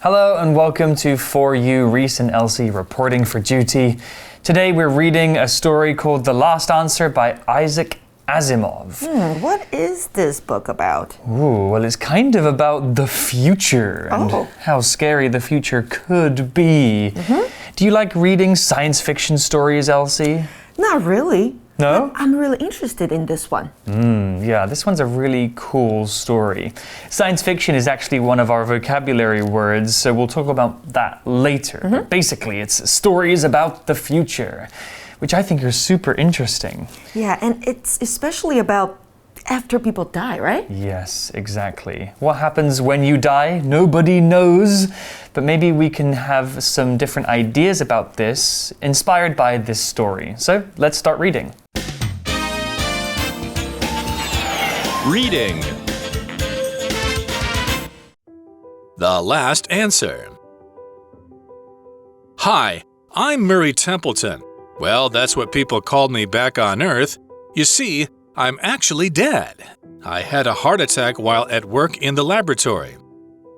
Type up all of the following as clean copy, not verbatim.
Hello and welcome to For You, Reese and Elsie reporting for duty. Today we're reading a story called The Last Answer by Isaac Asimov. What is this book about? Well, it's kind of about the future and how scary the future could be. Do you like reading science fiction stories, Elsie? Not really. No? But I'm really interested in this one. Yeah, this one's a really cool story. Science fiction is actually one of our vocabulary words, so we'll talk about that later. But basically, it's stories about the future, which I think are super interesting. Yeah, and it's especially about after people die, right? Yes, exactly. What happens when you die? Nobody knows. But maybe we can have some different ideas about this, inspired by this story. So let's start reading. Reading. The Last Answer. Hi, I'm Murray Templeton. Well, that's what people called me back on Earth. You see, I'm actually dead. I had a heart attack while at work in the laboratory.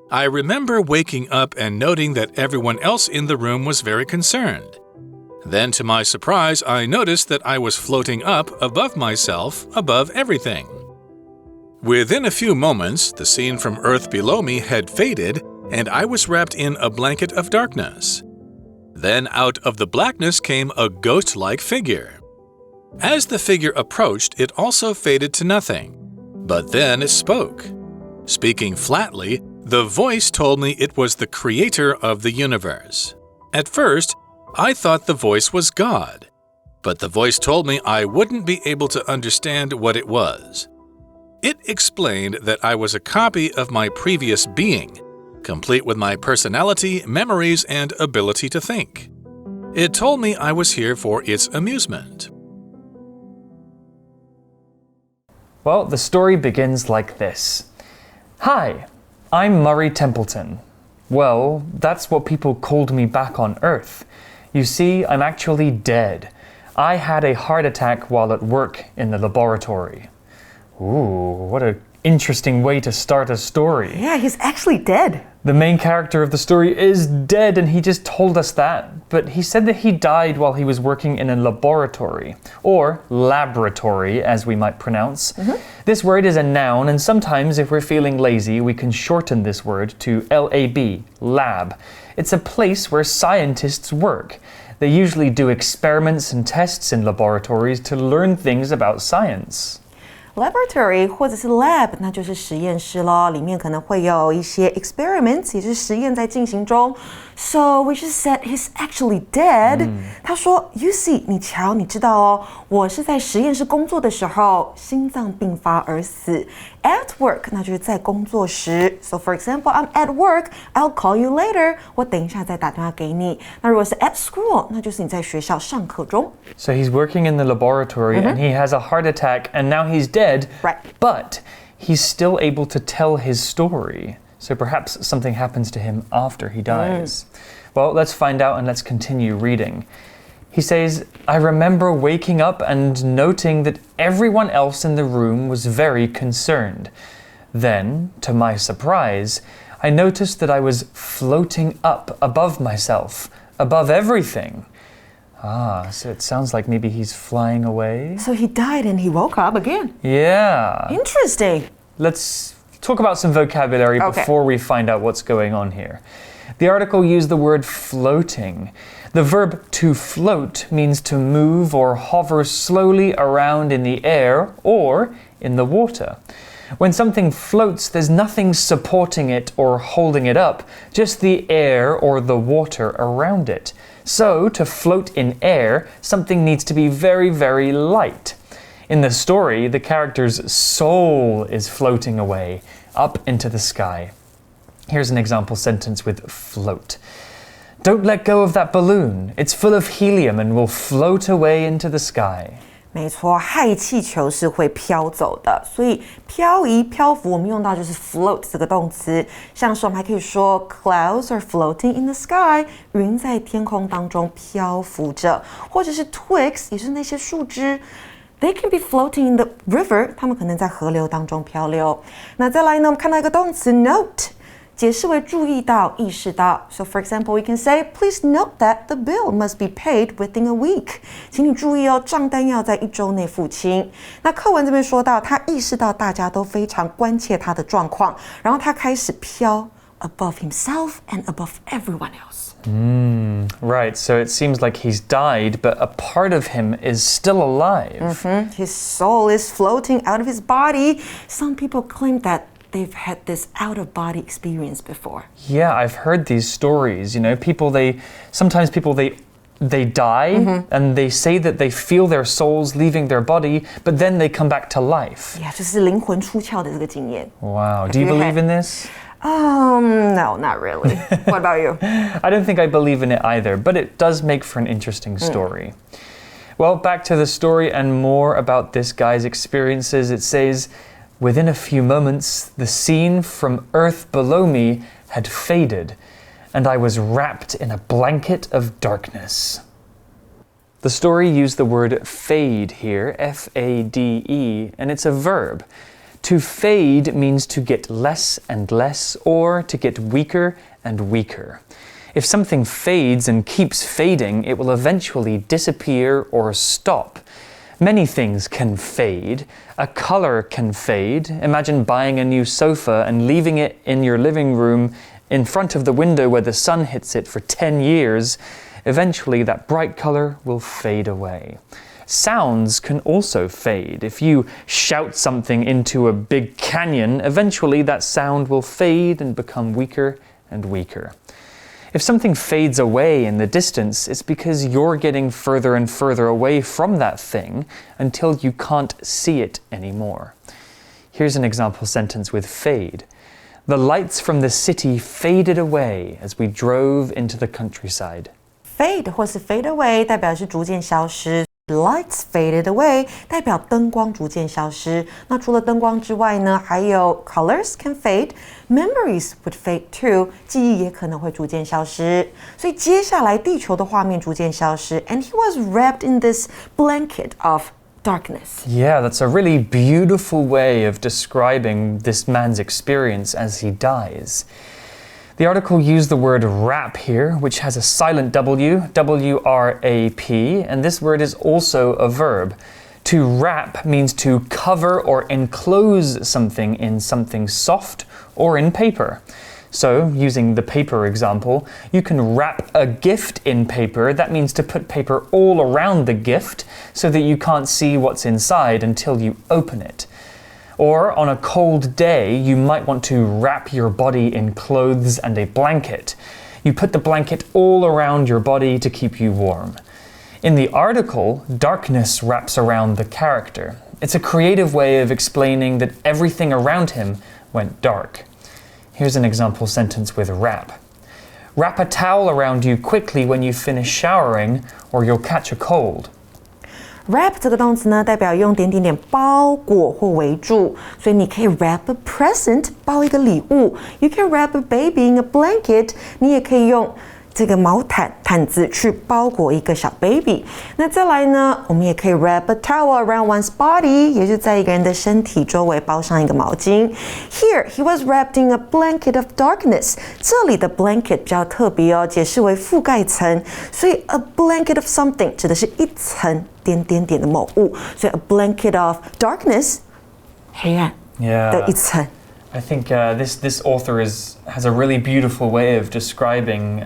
I remember waking up and noting that everyone else in the room was very concerned. Then, to my surprise, I noticed that I was floating up above myself, above everything. Within a few moments, the scene from Earth below me had faded, and I was wrapped in a blanket of darkness. Then out of the blackness came a ghost-like figure. As the figure approached, it also faded to nothing. But then it spoke. Speaking flatly, the voice told me it was the creator of the universe. At first, I thought the voice was God. But the voice told me I wouldn't be able to understand what it was. It explained that I was a copy of my previous being, complete with my personality, memories, and ability to think. It told me I was here for its amusement. Well, the story begins like this. Hi, I'm Murray Templeton. Well, that's what people called me back on Earth. You see, I'm actually dead. I had a heart attack while at work in the laboratory. Ooh, what an interesting way to start a story. Yeah, he's actually dead. The main character of the story is dead, and he just told us that. But he said that he died while he was working in a laboratory, or laboratory, as we might pronounce. This word is a noun, and sometimes if we're feeling lazy, we can shorten this word to LAB, lab. It's a place where scientists work. They usually do experiments and tests in laboratories to learn things about science. Laboratory 或者是 lab 那就是实验室咯，里面可能会有一些 experiments 也就是实验在进行中。So we just said he's actually dead. 他说 You see 你瞧你知道哦，我是在实验室工作的时候心脏病发而死。At work 那就是在工作时。So for example I'm at work, I'll call you later. 我等一下再打电话给你。那如果是 at school 那就是你在学校上课中。So he's working in the laboratory and he has a heart attack and now he's dead. Right. But he's still able to tell his story. So perhaps something happens to him after he dies. Well, let's find out and let's continue reading. He says, I remember waking up and noting that everyone else in the room was very concerned. Then, to my surprise, I noticed that I was floating up above myself, above everything. So it sounds like maybe he's flying away. So he died and he woke up again. Yeah. Interesting. Let's talk about some vocabulary before we find out what's going on here. The article used the word floating. The verb to float means to move or hover slowly around in the air or in the water. When something floats, there's nothing supporting it or holding it up, just the air or the water around it. So, to float in air, something needs to be very, very light. In the story, the character's soul is floating away, up into the sky. Here's an example sentence with float. Don't let go of that balloon. It's full of helium and will float away into the sky. 没错，氦气球是会飘走的，所以漂移、漂浮，我们用到就是 float 这个动词。像是我们还可以说 clouds are floating in the sky， 云在天空当中漂浮着，或者是 twigs， 也就是那些树枝。They can be floating in the river， 它们可能在河流当中漂流。那再来呢，我们看到一个动词 note。解释为注意到、意识到。So for example, we can say, please note that the bill must be paid within a week. 请你注意哦，账单要在1周内付清。那课文这边说到，他意识到大家都非常关切他的状况，然后他开始飘 above himself and above everyone else. Right, so it seems like he's died, but a part of him is still alive. His soul is floating out of his body. Some people claim that they've had this out-of-body experience before. Yeah, I've heard these stories. You know, sometimes people they die and they say that they feel their souls leaving their body, but then they come back to life. Yeah, 就是灵魂出窍的这个经验。Wow, do you believe in this? No, not really. What about you? I don't think I believe in it either, but it does make for an interesting story. Well, back to the story and more about this guy's experiences. It says, within a few moments, the scene from Earth below me had faded, and I was wrapped in a blanket of darkness. The story used the word fade here, F-A-D-E, and it's a verb. To fade means to get less and less, or to get weaker and weaker. If something fades and keeps fading, it will eventually disappear or stop. Many things can fade. A color can fade. Imagine buying a new sofa and leaving it in your living room in front of the window where the sun hits it for 10 years. Eventually, that bright color will fade away. Sounds can also fade. If you shout something into a big canyon, eventually that sound will fade and become weaker and weaker. If something fades away in the distance, it's because you're getting further and further away from that thing until you can't see it anymore. Here's an example sentence with fade. The lights from the city faded away as we drove into the countryside. Fade 或是 fade away 代表是逐渐消失。Lights faded away 代表灯光逐渐消失。那除了灯光之外呢，还有 colors can fade, memories would fade too. 记忆也可能会逐渐消失。所以接下来地球的画面逐渐消失 and he was wrapped in this blanket of darkness. Yeah, that's a really beautiful way of describing this man's experience as he dies. The article used the word wrap here, which has a silent W, W-R-A-P, and this word is also a verb. To wrap means to cover or enclose something in something soft or in paper. So, using the paper example, you can wrap a gift in paper. That means to put paper all around the gift so that you can't see what's inside until you open it. Or on a cold day, you might want to wrap your body in clothes and a blanket. You put the blanket all around your body to keep you warm. In the article, darkness wraps around the character. It's a creative way of explaining that everything around him went dark. Here's an example sentence with wrap. Wrap a towel around you quickly when you finish showering, or you'll catch a cold. Wrap 这个动词呢，代表用点点点包裹或围住，所以你可以 wrap a present 包一个礼物 ，you can wrap a baby in a blanket， 你也可以用这个毛毯子去包裹一个小 baby。那再来呢，我们也可以 wrap a towel around one's body， 也就是在一个人的身体周围包上一个毛巾。Here he was wrapped in a blanket of darkness。这里的 blanket 比较特别哦，解释为覆盖层，所以 a blanket of something 指的是一层点点点的某物，所以 a blanket of darkness 黑暗的一层。I think this author has a really beautiful way of describing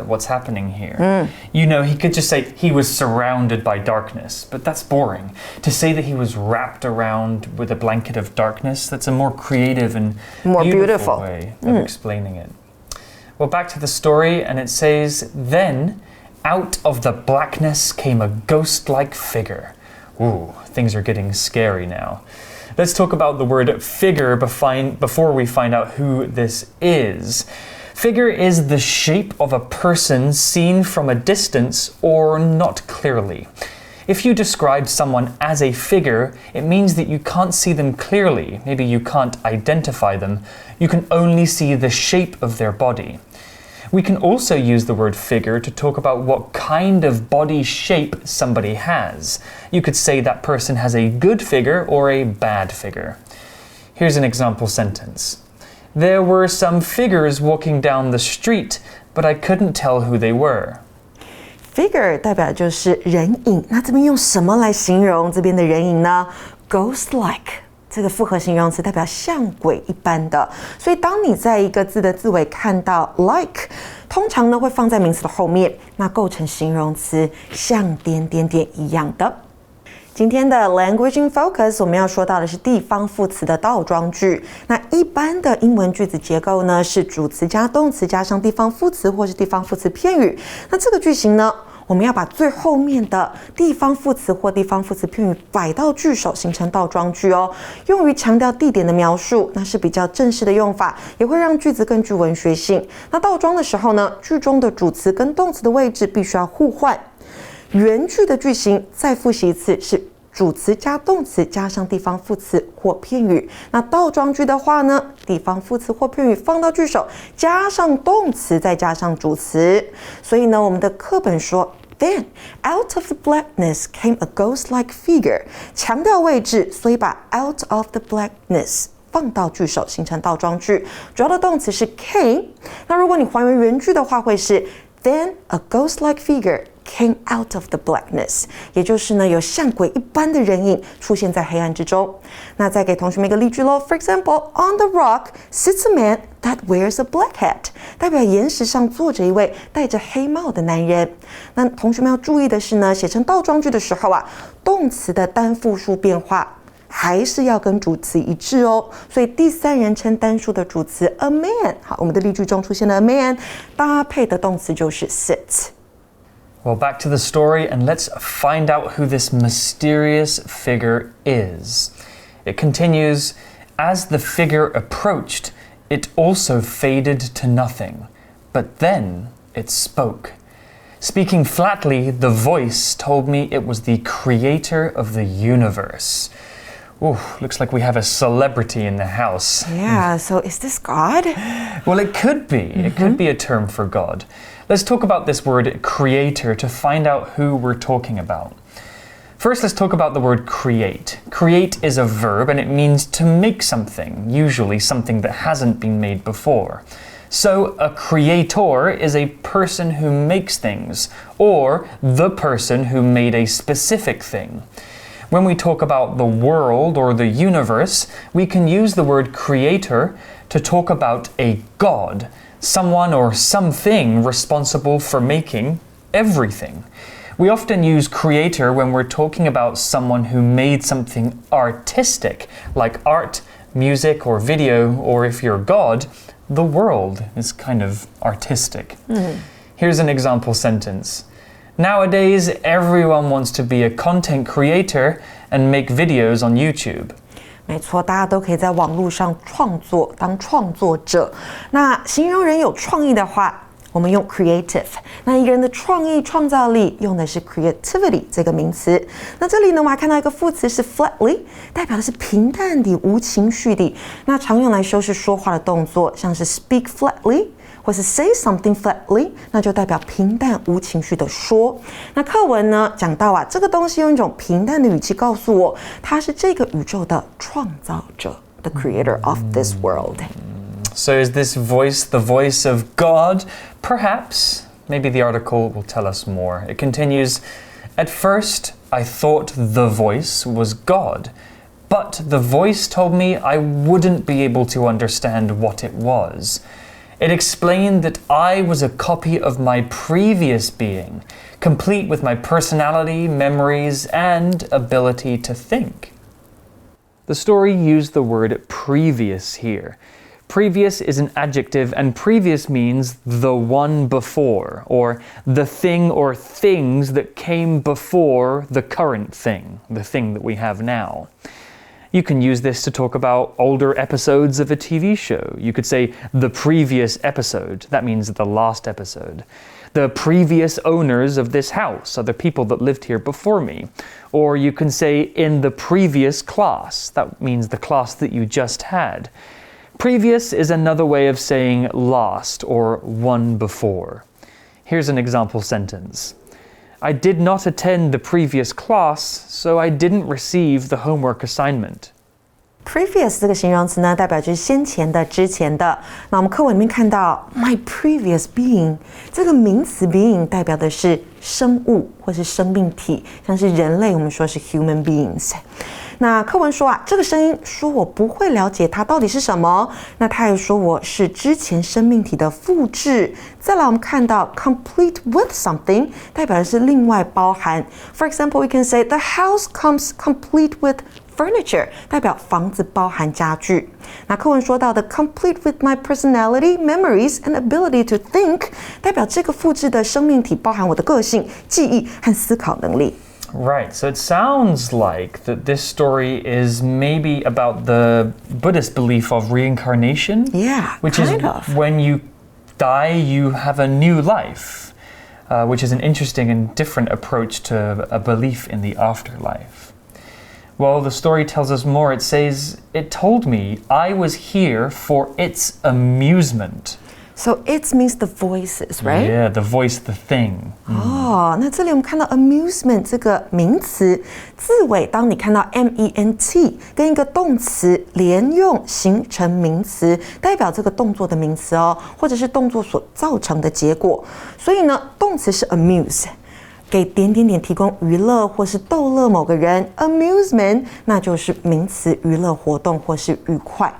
what's happening here. You know, he could just say he was surrounded by darkness, but that's boring. To say that he was wrapped around with a blanket of darkness, that's a more creative and more beautiful way of explaining it. Well, back to the story, and it says, then out of the blackness came a ghost-like figure. Ooh, things are getting scary now. Let's talk about the word figure before we find out who this is. Figure is the shape of a person seen from a distance or not clearly. If you describe someone as a figure, it means that you can't see them clearly. Maybe you can't identify them. You can only see the shape of their body. We can also use the word figure to talk about what kind of body shape somebody has. You could say that person has a good figure or a bad figure. Here's an example sentence. There were some figures walking down the street, but I couldn't tell who they were. Figure 代表就是人影，那这边用什么来形容这边的人影呢？ Ghost-like 这个复合形容词代表像鬼一般的，所以当你在一个字的字尾看到 like， 通常呢会放在名词的后面，那构成形容词像点点点一样的。今天的 Language in Focus 我们要说到的是地方副词的倒装句。那一般的英文句子结构呢是主词加动词加上地方副词或是地方副词片语。那这个句型呢，我们要把最后面的地方副词或地方副词片语摆到句首，形成倒装句哦。用于强调地点的描述，那是比较正式的用法，也会让句子更具文学性。那倒装的时候呢，句中的主词跟动词的位置必须要互换。原句的句型再复习一次，是主词加动词加上地方副词或片语。那倒装句的话呢，地方副词或片语放到句首，加上动词再加上主词。所以呢，我们的课本说 Then, out of the blackness came a ghost-like figure. 强调位置，所以把 out of the blackness 放到句首，形成倒装句。主要的动词是 came。那如果你还原原句的话，会是 Then a ghost-like figure came out of the blackness. 也就是呢，有像鬼一般的人影出现在黑暗之中。那再给同学们一个例句咯。For example, on the rock sits a man that wears a black hat. 代表岩石上坐着一位戴着黑帽的男人。那同学们要注意的是呢，写成倒装句的时候啊，动词的单复数变化还是要跟主词一致哦。所以第三人称单数的主词 a man， 好，我们的例句中出现了 a man， 搭配的动词就是 sit。Well, back to the story, and let's find out who this mysterious figure is. It continues, as the figure approached, it also faded to nothing, but then it spoke. Speaking flatly, the voice told me it was the creator of the universe. Ooh, looks like we have a celebrity in the house. Yeah, so is this God? Well, it could be. It could be a term for God. Let's talk about this word creator to find out who we're talking about. First, let's talk about the word create. Create is a verb and it means to make something, usually something that hasn't been made before. So, a creator is a person who makes things, or the person who made a specific thing. When we talk about the world or the universe, we can use the word creator to talk about a god, someone or something responsible for making everything. We often use creator when we're talking about someone who made something artistic, like art, music, or video, or if you're God, the world is kind of artistic. Here's an example sentence. Nowadays, everyone wants to be a content creator and make videos on YouTube. 没错，大家都可以在网络上创作，当创作者。那形容人有创意的话，我们用 creative。那一个人的创意、创造力用的是 creativity 这个名词。那这里呢，我们还看到一个副词是 flatly， 代表的是平淡地、无情绪地。那常用来修饰说话的动作，像是 speak flatly。或是 say something flatly， 那就代表平淡无情绪的说。那课文呢讲到啊，这个东西用一种平淡的语气告诉我，它是这个宇宙的创造者 ，the creator of this world. So is this voice the voice of God? Perhaps. Maybe the article will tell us more. It continues, at first, I thought the voice was God, but the voice told me I wouldn't be able to understand what it was. It explained that I was a copy of my previous being, complete with my personality, memories, and ability to think. The story used the word previous here. Previous is an adjective, and previous means the one before, or the thing or things that came before the current thing, the thing that we have now. You can use this to talk about older episodes of a TV show. You could say the previous episode. That means the last episode. The previous owners of this house are the people that lived here before me. Or you can say in the previous class. That means the class that you just had. Previous is another way of saying last or one before. Here's an example sentence. I did not attend the previous class, so I didn't receive the homework assignment. Previous 这个形容词呢，代表就是先前的、之前的。那我们课文里面看到 my previous being 这个名词 being 代表的是生物或是生命体，像是人类，我们说是 human beings。那课文说这个声音说我不会了解它到底是什么。那他也说我是之前生命体的复制。再来，我们看到 complete with something 代表的是另外包含。For example, we can say the house comes complete with furniture 代表房子包含家具。那课文说到的 complete with my personality, memories and ability to think 代表这个复制的生命体包含我的个性、记忆和思考能力。Right, so it sounds like that this story is maybe about the Buddhist belief of reincarnation. Yeah, which kind is of. when you die, you have a new life, which is an interesting and different approach to a belief in the afterlife. Well, the story tells us more. It says, it told me I was here for its amusement. So it means the voices, right? Yeah, the voice, the thing. 那这里我们看到 amusement 这个名词字尾，当你看到 ment 跟一个动词连用形成名词，代表这个动作的名词哦，或者是动作所造成的结果。所以呢，动词是 amuse， 给点点点提供娱乐或是逗乐某个人 ，amusement 那就是名词娱乐活动或是愉快。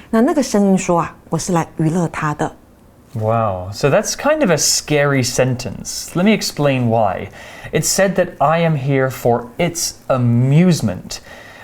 那个声音说我是来娱乐他的。Wow, so that's kind of a scary sentence. Let me explain why. It said that I am here for its amusement.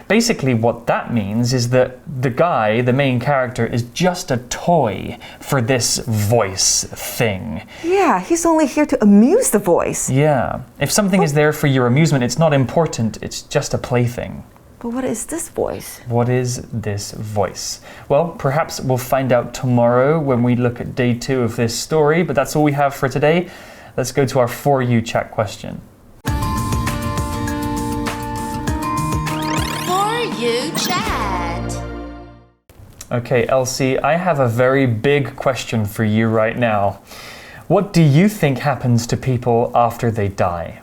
Basically, what that means is that the guy, the main character, is just a toy for this voice thing. Yeah, he's only here to amuse the voice. Yeah. If something is there for your amusement, it's not important, it's just a plaything. But what is this voice? What is this voice? Well, perhaps we'll find out tomorrow when we look at day 2 of this story, but that's all we have for today. Let's go to our For You chat question. For You chat. Okay, Elsie, I have a very big question for you right now. What do you think happens to people after they die?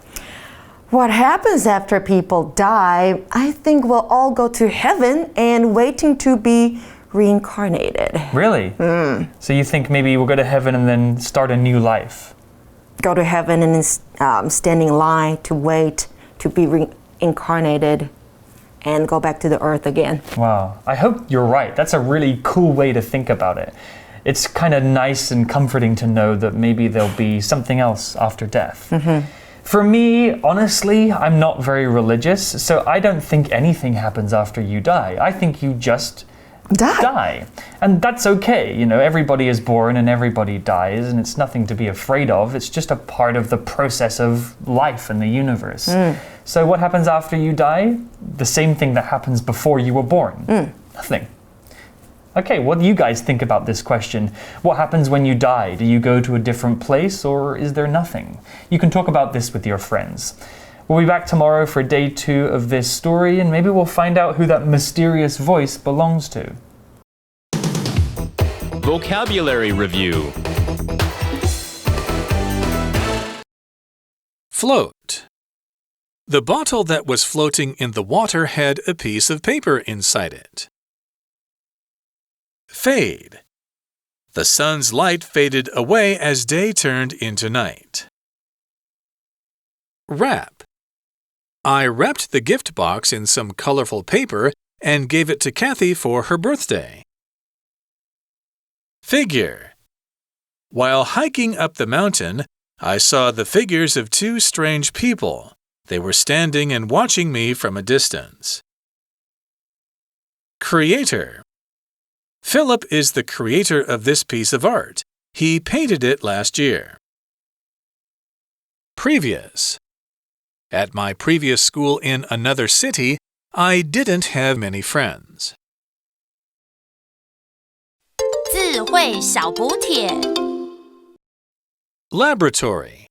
What happens after people die, I think we'll all go to heaven and waiting to be reincarnated. Really? So you think maybe we'll go to heaven and then start a new life? Go to heaven and stand in line to wait to be reincarnated and go back to the earth again. Wow. I hope you're right. That's a really cool way to think about it. It's kind of nice and comforting to know that maybe there'll be something else after death. For me, honestly, I'm not very religious, so I don't think anything happens after you die. I think you just die. And that's okay. You know, everybody is born and everybody dies, and it's nothing to be afraid of. It's just a part of the process of life and the universe. So what happens after you die? The same thing that happens before you were born. Nothing. Okay, what do you guys think about this question? What happens when you die? Do you go to a different place, or is there nothing? You can talk about this with your friends. We'll be back tomorrow for day 2 of this story, and maybe we'll find out who that mysterious voice belongs to. Vocabulary Review. Float. The bottle that was floating in the water had a piece of paper inside it. Fade. The sun's light faded away as day turned into night. Wrap. I wrapped the gift box in some colorful paper and gave it to Kathy for her birthday. Figure. While hiking up the mountain, I saw the figures of 2 strange people. They were standing and watching me from a distance. Creator. Philip is the creator of this piece of art. He painted it last year. Previous. At my previous school in another city, I didn't have many friends. 智慧小补帖 Laboratory.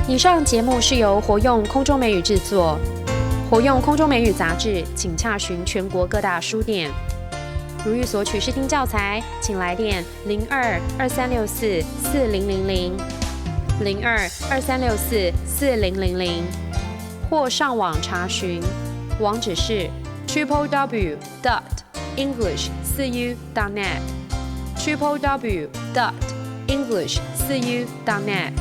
以上节目是由活用空中美语制作，活用空中美语杂志，请洽询全国各大书店。如欲索取试听教材，请来电02-2364-4000。02-2364-4000，或上网查询，网址是 www.english4u.net www.english4u.net